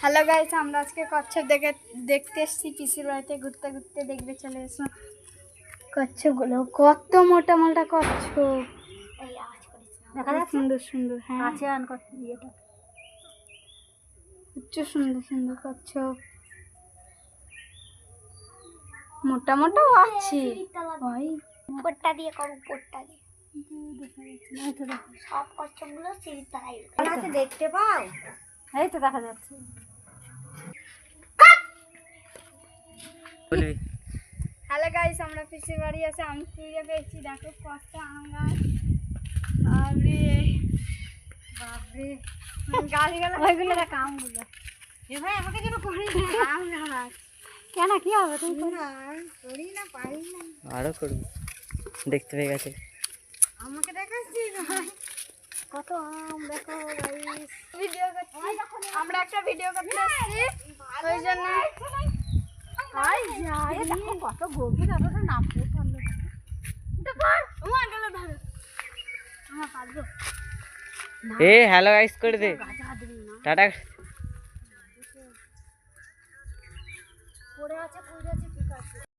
Hello guys, আমরা আজকে কচ্ছপ দেখতে এসেছি পিসির বাড়িতে। ঘুরতে ঘুরতে দেখবে চলে এসো কচ্ছপগুলো। কত মোটা মোটা কচ্ছপ, দেখা যাচ্ছে সুন্দর সুন্দর। হ্যাঁ আছে প্রচুর সুন্দর সুন্দর কচ্ছপ, মোটা মোটা আছে ভাই। উপরটা দিয়ে করো, উপরটা দিয়ে সব কচ্ছপগুলো সিঁড়ির তলায় দেখতে পাও। এই তো দেখা যাচ্ছে। হ্যালো গাইস, আমরা পিসির বাড়ি আছে। আমি খুঁজে পেয়েছি, দেখো কত আম গাছ। বাপরে গাছগুলো, ওইগুলো দেখ আমগুলো। এ ভাই আমাকে যেন করি আম গাছ কেন, কি হবে? তুমি করি না, পারি না, আরো করবো। দেখতে পেয়ে গেছে, আমাকে দেখাচ্ছি কত আম। দেখো গাইস, ভিডিও করছি, আমরা একটা ভিডিও করতে আসছি, ওই জন্য দেখো কত গভীর, অতটা নামতে পারলো না। এ হ্যালো গাইস করে দে, টাটা। পড়ে আছে